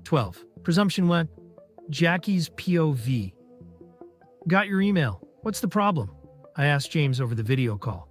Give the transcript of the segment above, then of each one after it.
12. Presumption 1. Jackie's POV. Got your email. What's the problem? I asked James over the video call.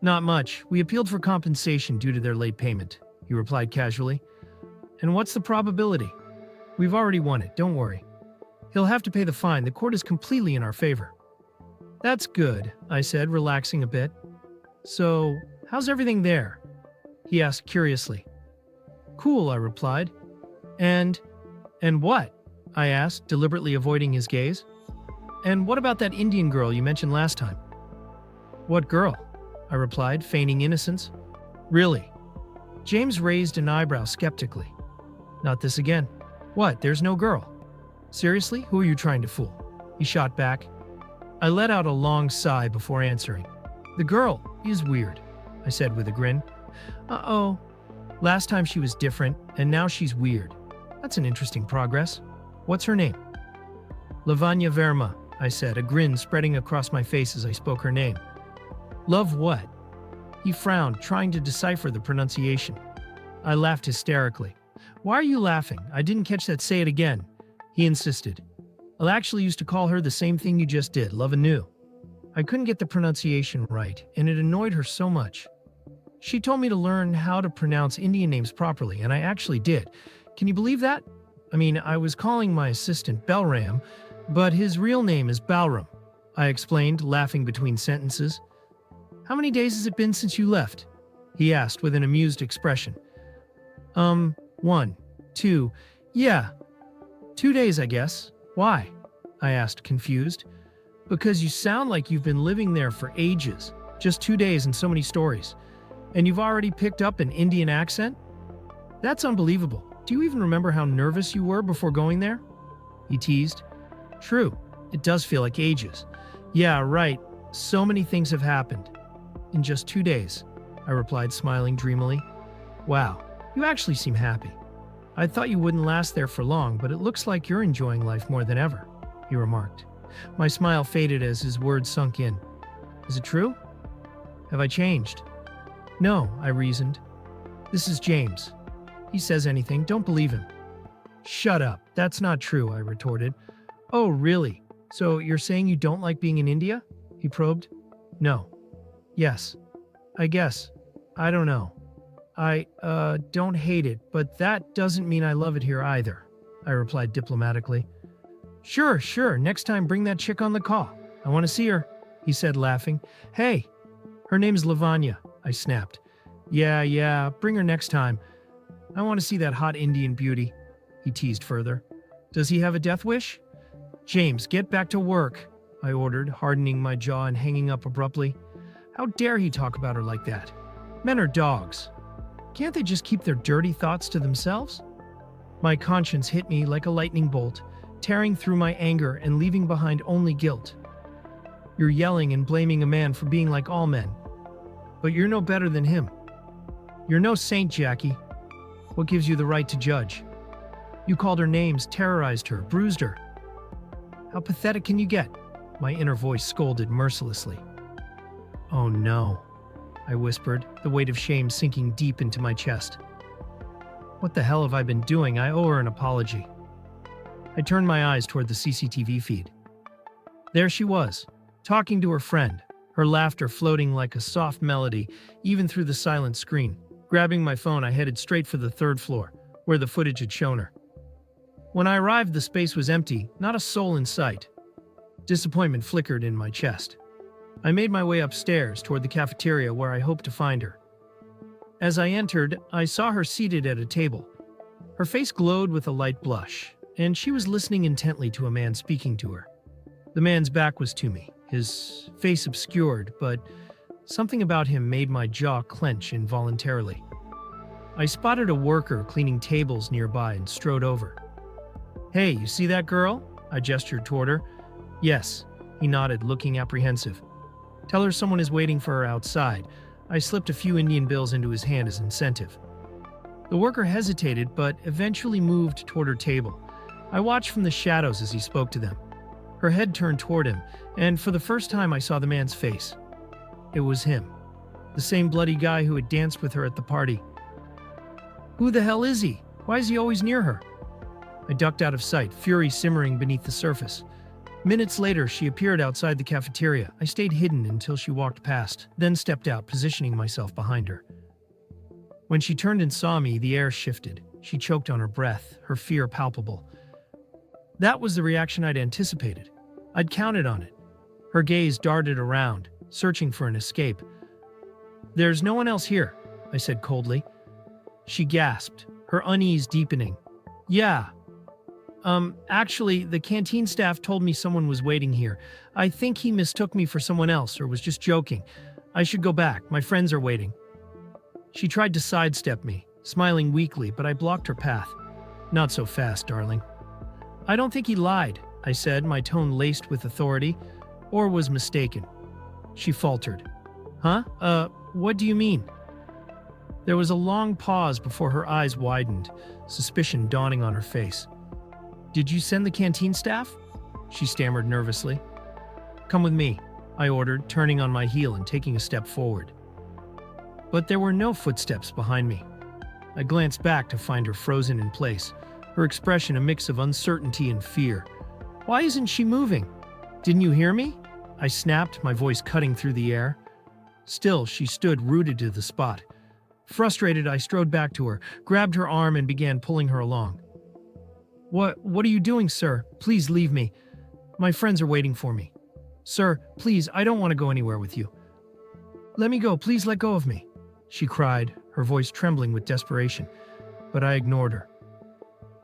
Not much. We appealed for compensation due to their late payment, he replied casually. And what's the probability? We've already won it, don't worry. He'll have to pay the fine. The court is completely in our favor. That's good, I said, relaxing a bit. So, how's everything there? He asked curiously. Cool, I replied. And what? I asked, deliberately avoiding his gaze. And what about that Indian girl you mentioned last time? What girl? I replied, feigning innocence. Really? James raised an eyebrow skeptically. Not this again. What, there's no girl? Seriously, who are you trying to fool? He shot back. I let out a long sigh before answering. The girl is weird, I said with a grin. Uh-oh. Last time she was different, and now she's weird. That's an interesting progress. What's her name? Lavanya Verma, I said, a grin spreading across my face as I spoke her name. Love what? He frowned, trying to decipher the pronunciation. I laughed hysterically. Why are you laughing? I didn't catch that. Say it again. He insisted. I actually used to call her the same thing you just did, love anew. I couldn't get the pronunciation right, and it annoyed her so much. She told me to learn how to pronounce Indian names properly, and I actually did. Can you believe that? I mean, I was calling my assistant Belram, but his real name is Balram, I explained, laughing between sentences. How many days has it been since you left? He asked with an amused expression. 1, 2, yeah. 2 days, I guess. Why? I asked, confused. Because you sound like you've been living there for ages. Just 2 days and so many stories. And you've already picked up an Indian accent? That's unbelievable. Do you even remember how nervous you were before going there? He teased. True. It does feel like ages. Yeah, right. So many things have happened. In just 2 days, I replied, smiling dreamily. Wow, you actually seem happy. I thought you wouldn't last there for long, but it looks like you're enjoying life more than ever, he remarked. My smile faded as his words sunk in. Is it true? Have I changed? No, I reasoned. This is James. He says anything, don't believe him. Shut up, that's not true, I retorted. Oh, really? So you're saying you don't like being in India? He probed. No. Yes. I guess. I don't know. I, don't hate it, but that doesn't mean I love it here either, I replied diplomatically. Sure, next time bring that chick on the call. I want to see her, he said, laughing. Hey, her name's Lavanya, I snapped. Yeah, bring her next time. I want to see that hot Indian beauty, he teased further. Does he have a death wish? James, get back to work, I ordered, hardening my jaw and hanging up abruptly. How dare he talk about her like that? Men are dogs. Can't they just keep their dirty thoughts to themselves? My conscience hit me like a lightning bolt, tearing through my anger and leaving behind only guilt. You're yelling and blaming a man for being like all men. But you're no better than him. You're no saint, Jackie. What gives you the right to judge? You called her names, terrorized her, bruised her. How pathetic can you get? My inner voice scolded mercilessly. Oh no, I whispered, the weight of shame sinking deep into my chest. What the hell have I been doing? I owe her an apology. I turned my eyes toward the CCTV feed. There she was, talking to her friend, her laughter floating like a soft melody even through the silent screen. Grabbing my phone, I headed straight for the 3rd floor, where the footage had shown her. When I arrived, the space was empty, not a soul in sight. Disappointment flickered in my chest. I made my way upstairs toward the cafeteria where I hoped to find her. As I entered, I saw her seated at a table. Her face glowed with a light blush, and she was listening intently to a man speaking to her. The man's back was to me, his face obscured, but something about him made my jaw clench involuntarily. I spotted a worker cleaning tables nearby and strode over. Hey, you see that girl? I gestured toward her. Yes, he nodded, looking apprehensive. Tell her someone is waiting for her outside. I slipped a few Indian bills into his hand as incentive. The worker hesitated, but eventually moved toward her table. I watched from the shadows as he spoke to them. Her head turned toward him, and for the first time I saw the man's face. It was him, the same bloody guy who had danced with her at the party. Who the hell is he? Why is he always near her? I ducked out of sight, fury simmering beneath the surface. Minutes later, she appeared outside the cafeteria. I stayed hidden until she walked past, then stepped out, positioning myself behind her. When she turned and saw me, the air shifted. She choked on her breath, her fear palpable. That was the reaction I'd anticipated. I'd counted on it. Her gaze darted around, searching for an escape. "There's no one else here," I said coldly. She gasped, her unease deepening. "Yeah. Actually, the canteen staff told me someone was waiting here. I think he mistook me for someone else or was just joking. I should go back. My friends are waiting." She tried to sidestep me, smiling weakly, but I blocked her path. "Not so fast, darling." "I don't think he lied," I said, my tone laced with authority, or was mistaken. She faltered. "Huh? What do you mean?" There was a long pause before her eyes widened, suspicion dawning on her face. "Did you send the canteen staff?" She stammered nervously. "Come with me," I ordered, turning on my heel and taking a step forward. But there were no footsteps behind me. I glanced back to find her frozen in place, her expression a mix of uncertainty and fear. "Why isn't she moving? Didn't you hear me?" I snapped, my voice cutting through the air. Still, she stood rooted to the spot. Frustrated, I strode back to her, grabbed her arm and began pulling her along. What are you doing, sir? Please leave me. My friends are waiting for me. Sir, please, I don't want to go anywhere with you. Let me go, please let go of me," she cried, her voice trembling with desperation, but I ignored her.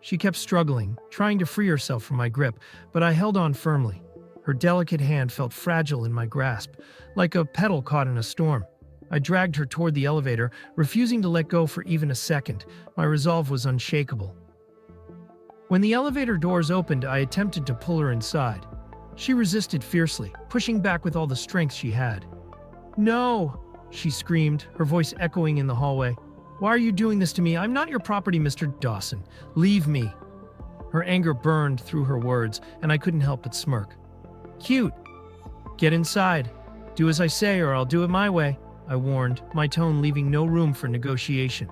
She kept struggling, trying to free herself from my grip, but I held on firmly. Her delicate hand felt fragile in my grasp, like a petal caught in a storm. I dragged her toward the elevator, refusing to let go for even a second. My resolve was unshakable. When the elevator doors opened, I attempted to pull her inside. She resisted fiercely, pushing back with all the strength she had. "No!" she screamed, her voice echoing in the hallway. "Why are you doing this to me? I'm not your property, Mr. Dawson. Leave me." Her anger burned through her words, and I couldn't help but smirk. "Cute. Get inside. Do as I say or I'll do it my way," I warned, my tone leaving no room for negotiation.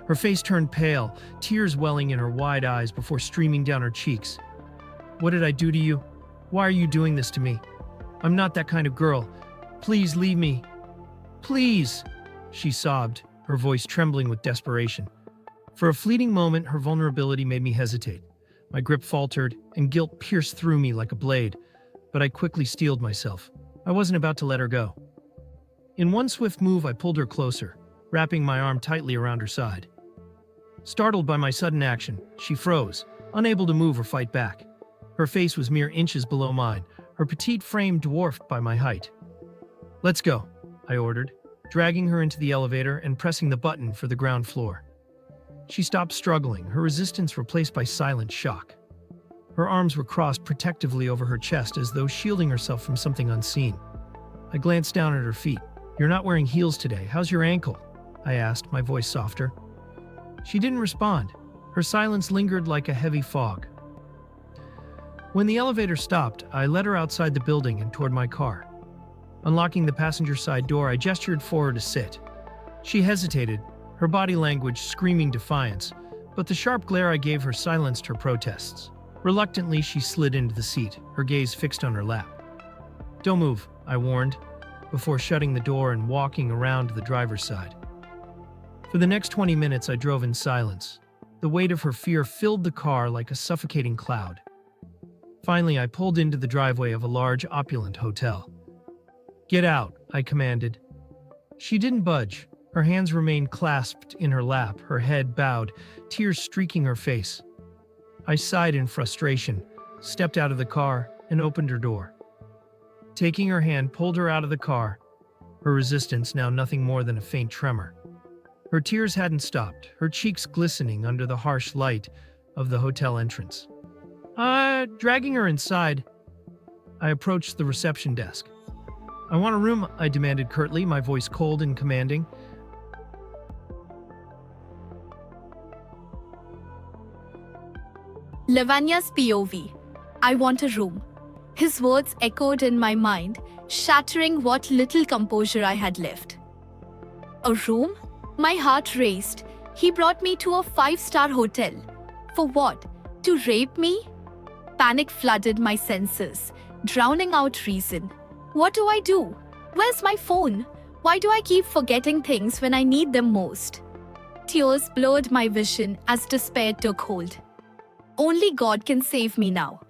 Her face turned pale, tears welling in her wide eyes before streaming down her cheeks. "What did I do to you? Why are you doing this to me? I'm not that kind of girl. Please leave me. Please," she sobbed, her voice trembling with desperation. For a fleeting moment, her vulnerability made me hesitate. My grip faltered, and guilt pierced through me like a blade, but I quickly steeled myself. I wasn't about to let her go. In one swift move, I pulled her closer, wrapping my arm tightly around her side. Startled by my sudden action, she froze, unable to move or fight back. Her face was mere inches below mine, her petite frame dwarfed by my height. "Let's go," I ordered, dragging her into the elevator and pressing the button for the ground floor. She stopped struggling, her resistance replaced by silent shock. Her arms were crossed protectively over her chest as though shielding herself from something unseen. I glanced down at her feet. "You're not wearing heels today. How's your ankle?" I asked, my voice softer. She didn't respond. Her silence lingered like a heavy fog. When the elevator stopped, I led her outside the building and toward my car. Unlocking the passenger side door, I gestured for her to sit. She hesitated, her body language screaming defiance, but the sharp glare I gave her silenced her protests. Reluctantly, she slid into the seat, her gaze fixed on her lap. "Don't move," I warned, before shutting the door and walking around to the driver's side. For the next 20 minutes, I drove in silence. The weight of her fear filled the car like a suffocating cloud. Finally, I pulled into the driveway of a large, opulent hotel. "Get out," I commanded. She didn't budge. Her hands remained clasped in her lap, her head bowed, tears streaking her face. I sighed in frustration, stepped out of the car, and opened her door. Taking her hand, pulled her out of the car, her resistance now nothing more than a faint tremor. Her tears hadn't stopped, her cheeks glistening under the harsh light of the hotel entrance. Dragging her inside, I approached the reception desk. "I want a room," I demanded curtly, my voice cold and commanding. Lavanya's POV. "I want a room." His words echoed in my mind, shattering what little composure I had left. A room? My heart raced. He brought me to a 5-star hotel. For what? To rape me? Panic flooded my senses, drowning out reason. What do I do? Where's my phone? Why do I keep forgetting things when I need them most? Tears blurred my vision as despair took hold. Only God can save me now.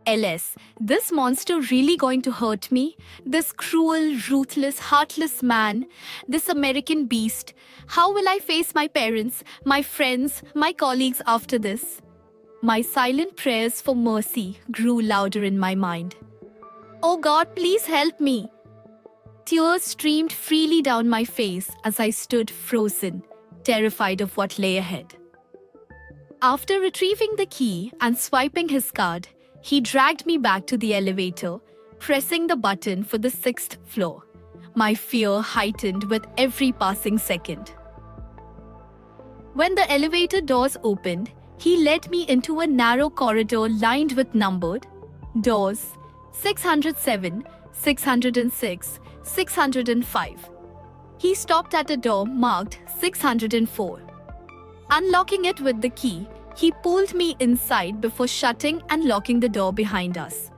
LS, this monster really going to hurt me? This cruel, ruthless, heartless man? This American beast? How will I face my parents, my friends, my colleagues after this? My silent prayers for mercy grew louder in my mind. Oh God, please help me. Tears streamed freely down my face as I stood frozen, terrified of what lay ahead. After retrieving the key and swiping his card, he dragged me back to the elevator, pressing the button for the 6th floor. My fear heightened with every passing second. When the elevator doors opened, he led me into a narrow corridor lined with numbered doors 607, 606, 605. He stopped at a door marked 604. Unlocking it with the key, he pulled me inside before shutting and locking the door behind us.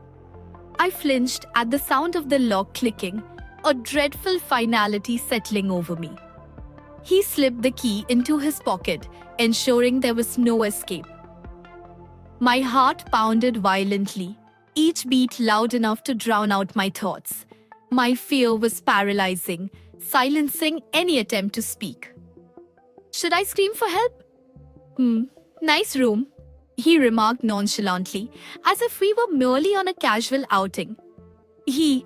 I flinched at the sound of the lock clicking, a dreadful finality settling over me. He slipped the key into his pocket, ensuring there was no escape. My heart pounded violently, each beat loud enough to drown out my thoughts. My fear was paralyzing, silencing any attempt to speak. Should I scream for help? Nice room, he remarked nonchalantly, as if we were merely on a casual outing. He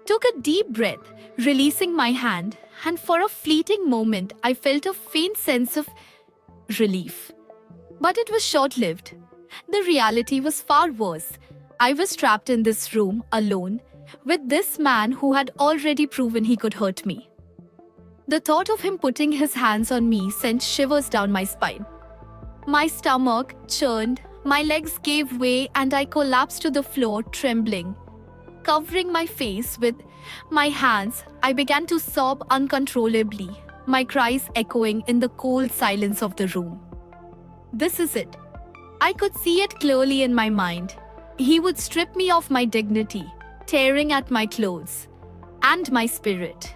took a deep breath, releasing my hand, and for a fleeting moment I felt a faint sense of relief. But it was short-lived. The reality was far worse. I was trapped in this room alone, with this man who had already proven he could hurt me. The thought of him putting his hands on me sent shivers down my spine. My stomach churned, my legs gave way, and I collapsed to the floor, trembling. Covering my face with my hands, I began to sob uncontrollably, my cries echoing in the cold silence of the room. This is it. I could see it clearly in my mind. He would strip me of my dignity, tearing at my clothes and my spirit.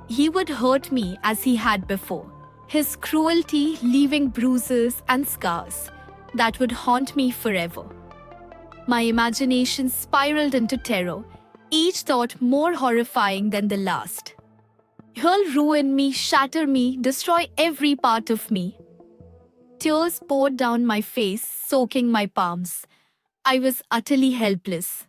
He would hurt me as he had before, his cruelty leaving bruises and scars that would haunt me forever. My imagination spiraled into terror, each thought more horrifying than the last. He'll ruin me, shatter me, destroy every part of me. Tears poured down my face, soaking my palms. I was utterly helpless.